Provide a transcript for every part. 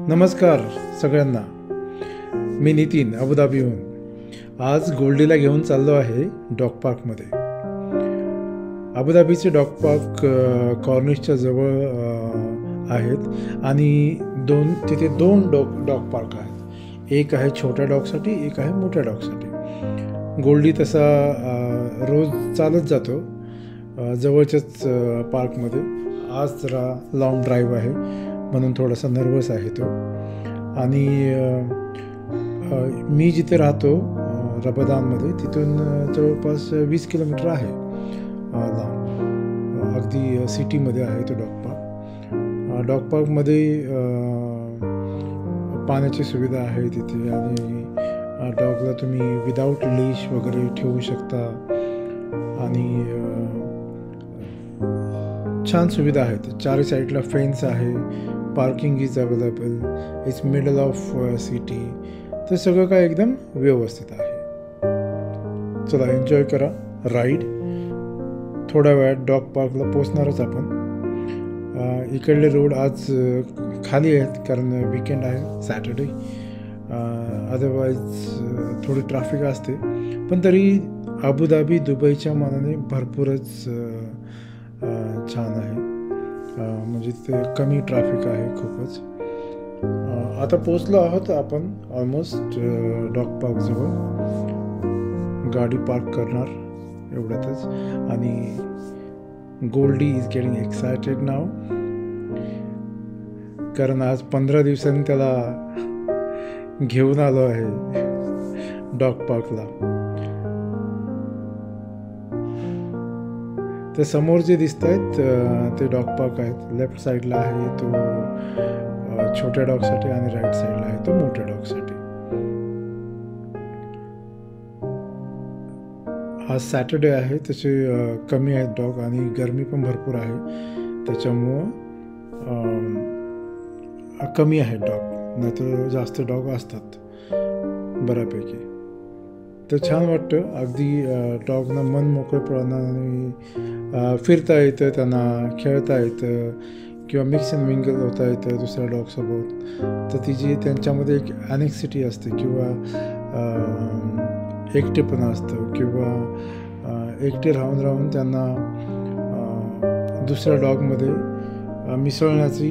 नमस्कार सगळ्यांना. मी नितीन अबुधाबीहून. आज गोल्डीला घेऊन चाललो आहे डॉग पार्कमध्ये. अबुधाबीचे डॉग पार्क कॉर्निशच्या जवळ आहेत आणि तिथे दोन डॉग पार्क आहेत. एक आहे छोट्या डॉगसाठी, एक आहे मोठ्या डॉगसाठी. गोल्डी तसा रोज चालत जातो जवळच्याच पार्कमध्ये. आज जरा लॉंग ड्राईव्ह आहे म्हणून थोडासा नर्वस आहे तो. आणि मी जिथे राहतो रबादामध्ये, तिथून जवळपास 20 किलोमीटर आहे लांब. अगदी सिटीमध्ये आहे तो डॉग पार्क. डॉग पार्कमध्ये पाण्याची सुविधा आहे तिथे आणि डॉगला तुम्ही विदाऊट लीश वगैरे ठेवू शकता आणि छान सुविधा आहेत. चारही साईडला फेन्स आहे. Parking is available. It's middle of city. तर सगळं काय एकदम व्यवस्थित आहे. चला एन्जॉय करा राईड. थोड्या वेळात डॉग पार्कला पोचणारच आपण. इकडले रोड आज खाली आहेत कारण वीकेंड आहे, सॅटर्डे. अदरवाईज थोडी ट्रॅफिक असते, पण तरी अबुधाबी दुबईच्या मानाने भरपूरच छान आहे. म्हणजे ते कमी ट्रॅफिक आहे खूपच. आता पोचलो आहोत आपण ऑलमोस्ट डॉग पार्कजवळ. गाडी पार्क करणार एवढ्यातच. आणि गोल्डी इज गेटिंग एक्सायटेड नाव, कारण आज 15 दिवसांनी त्याला घेऊन आलो आहे डॉग पार्कला. ते समोर जे दिसत आहेत ते डॉग पार्क आहेत. लेफ्ट साईडला आहे तो छोट्या डॉगसाठी आणि राईट साईडला आहे तो मोठ्या डॉगसाठी. आज सॅटर्डे आहे, तसे कमी आहेत डॉग आणि गरमी पण भरपूर आहे, त्याच्यामुळं कमी आहेत डॉग. नाहीतर जास्त डॉग असतात बऱ्यापैकी. तर छान वाटतं अगदी. डॉगना मन मोकळेपणाने फिरता येतं, त्यांना खेळता येतं किंवा मिक्स अँड मिंगल होता येतं दुसऱ्या डॉगसोबत. तर ती जी त्यांच्यामध्ये एक ॲनेक्सिटी असते किंवा एकटेपणा असतं किंवा एकटे राहून त्यांना दुसऱ्या डॉगमध्ये मिसळण्याची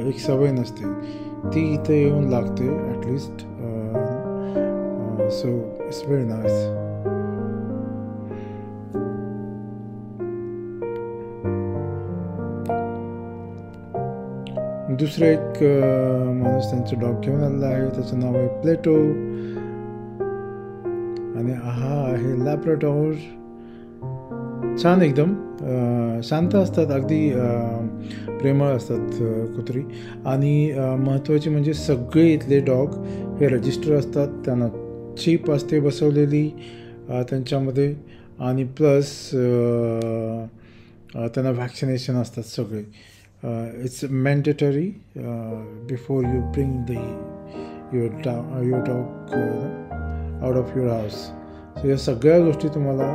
एक सवय नसते, ती इथे येऊन लागते at least. So it's very nice. दुसरं एक माणूस त्यांचं डॉग घेऊन आलेला आहे. त्याचं नाव आहे प्लेटो आणि हा आहे लॅब्राडोर. छान एकदम शांत असतात, अगदी प्रेमळ असतात कुत्री. आणि महत्त्वाचे म्हणजे सगळे इथले डॉग हे रजिस्टर असतात. त्यांना चिप असते बसवलेली त्यांच्यामध्ये आणि प्लस त्यांना व्हॅक्सिनेशन असतात सगळे. It's mandatory before you bring your dog out of your house. So या सगळ्या गोष्टी तुम्हाला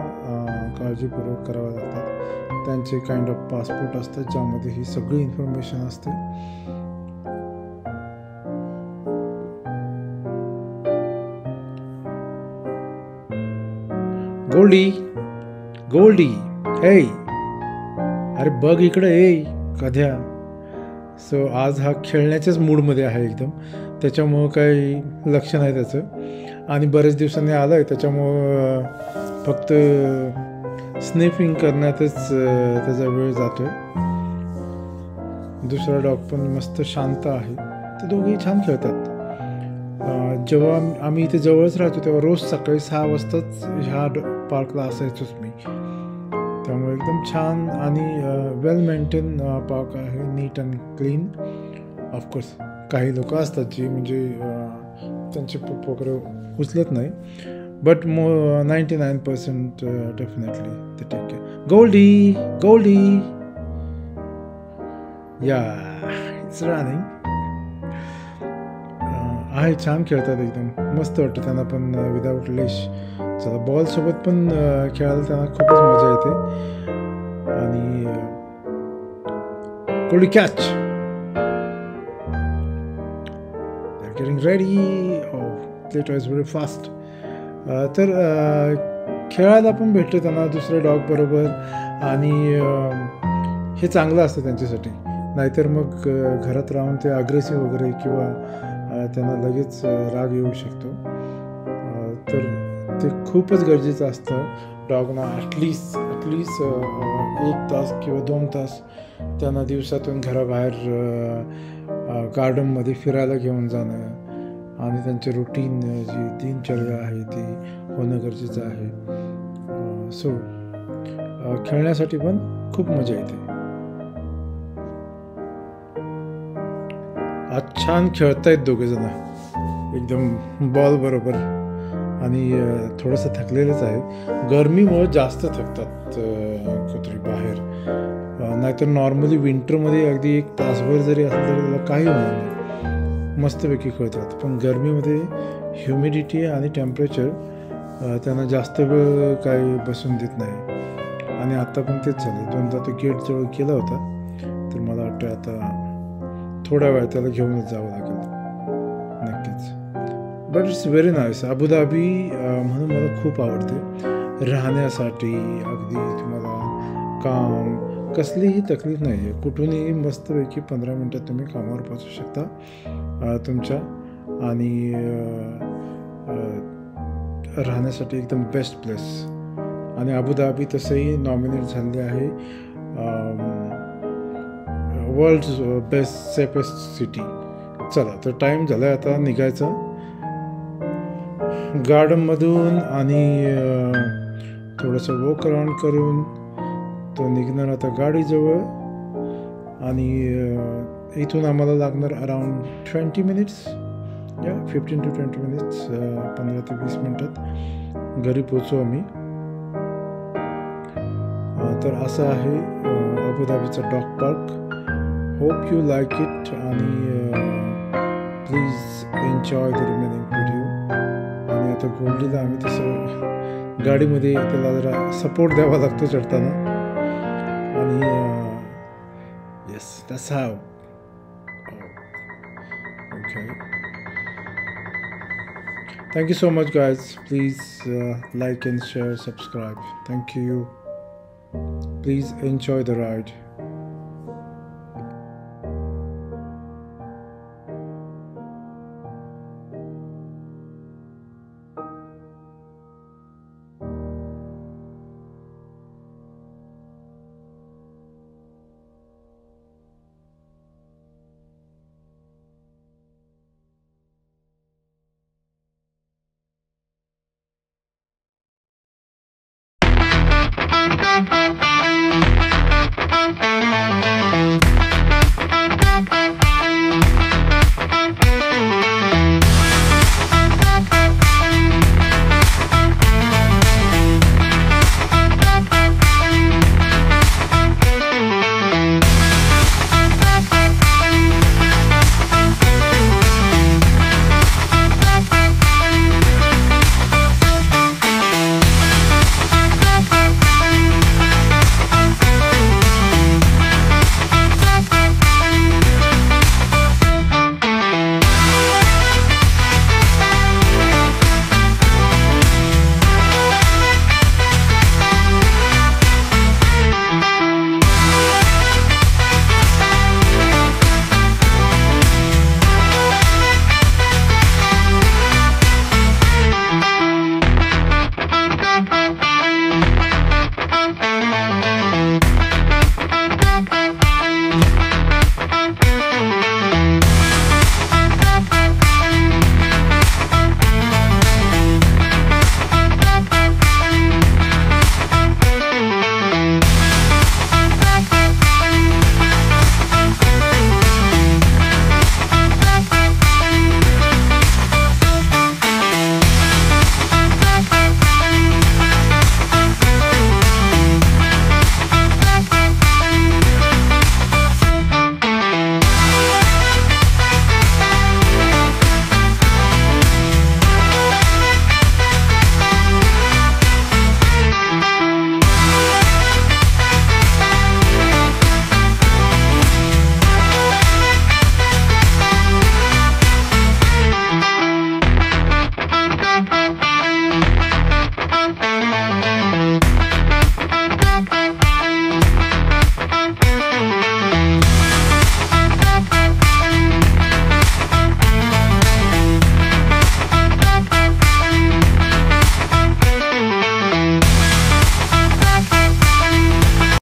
काळजीपूर्वक कराव्या लागतात. त्यांचे काइंड ऑफ पासपोर्ट असतात ज्यामध्ये ही सगळी इन्फॉर्मेशन असते. गोल्डी, गोल्डी, हे अरे बघ इकडे, हे कध्या. सो आज हा खेळण्याच्याच मूडमध्ये आहे एकदम, त्याच्यामुळं काही लक्ष नाही त्याचं. आणि बरेच दिवसांनी आलं आहे त्याच्यामुळं फक्त स्निफिंग करण्यातच त्याचा वेळ जातो आहे. दुसरा डॉग पण मस्त शांत आहे. ते दोघेही छान खेळतात. जेव्हा आम्ही इथे जवळच राहतो तेव्हा रोज सकाळी 6 वाजताच ह्या पार्कला असायचोच मी. त्यामुळे एकदम छान आणि वेल मेंटेन पार्क आहे. नीट अँड क्लीन. ऑफकोर्स काही लोक असतात जी म्हणजे त्यांचे पप वगैरे उचलत नाही, बट 99% डेफिनेटली ते टेक केअर. गोल्डी, गोल्डी, या इट्स रनिंग. आहे, छान खेळतात एकदम. मस्त वाटतं त्यांना पण विदाऊट लेश. चला बॉलसोबत पण खेळायला त्यांना खूपच मजा येते. आणि Goldie catch. Getting ready. Plato is very fast. तर खेळायला पण भेटतं त्यांना दुसऱ्या डॉगबरोबर आणि हे चांगलं असतं त्यांच्यासाठी. नाहीतर मग घरात राहून ते अग्रेसिव्ह वगैरे किंवा त्यांना लगेच राग येऊ शकतो. तर ते खूपच गरजेचं असतं डॉगना ॲटलिस्ट 1 तास किंवा 2 तास त्यांना दिवसातून घराबाहेर गार्डनमध्ये फिरायला घेऊन जाणं आणि त्यांचे रुटीन जी दिनचर्या आहे ती होणं गरजेचं आहे. सो खेळण्यासाठी पण खूप मजा येते. आज छान खेळतायत दोघेजण एकदम बॉल बरोबर आणि थोडंसं थकलेलंच आहे. गरमीमुळे जास्त थकतात कुत्री बाहेर. नाहीतर नॉर्मली विंटरमध्ये अगदी 1 तासभर जरी असलं तरी त्याला काही होणार नाही, मस्तपैकी खेळतात. पण गरमीमध्ये ह्युमिडिटी आणि टेम्परेचर त्यांना जास्त वेळ काही बसून देत नाही. आणि आत्ता पण तेच झालं. 2दा तो गेटजवळ केला होता. तर मला वाटतं आता थोडा वेळ त्याला घेऊनच जावं लागेल नक्कीच. But it's very nice. Abu Dhabi म्हणून मला खूप आवडते राहण्यासाठी. अगदी तुम्हाला काम, कसलीही तकलीफ नाही आहे. कुठूनही मस्तपैकी 15 मिनटात तुम्ही कामावर पोचू शकता तुमच्या. आणि राहण्यासाठी एकदम बेस्ट प्लेस. आणि अबुधाबी तसंही नॉमिनेट झाले आहे वर्ल्ड बेस्ट सेफेस्ट सिटी. चला तर टाईम झाला आहे आता निघायचं गार्डनमधून आणि थोडंसं वॉक अराउंड करून तो निघणार आता गाडीजवळ. आणि इथून आम्हाला लागणार अराउंड 20 मिनिट्स, 15 to 20 मिनिट्स, 15 ते 20 मिनटात घरी पोचू आम्ही. तर असं आहे अबुधाबीचा dog park. Hope you like it आणि please enjoy the remaining video. आणि आता गोल्डीला आम्ही तसं गाडीमध्ये त्याला जरा सपोर्ट द्यावा लागतो चढताना. आणि yes, that's how. Okay, thank you so much guys. Please like and share, subscribe. Thank you. Please enjoy the ride.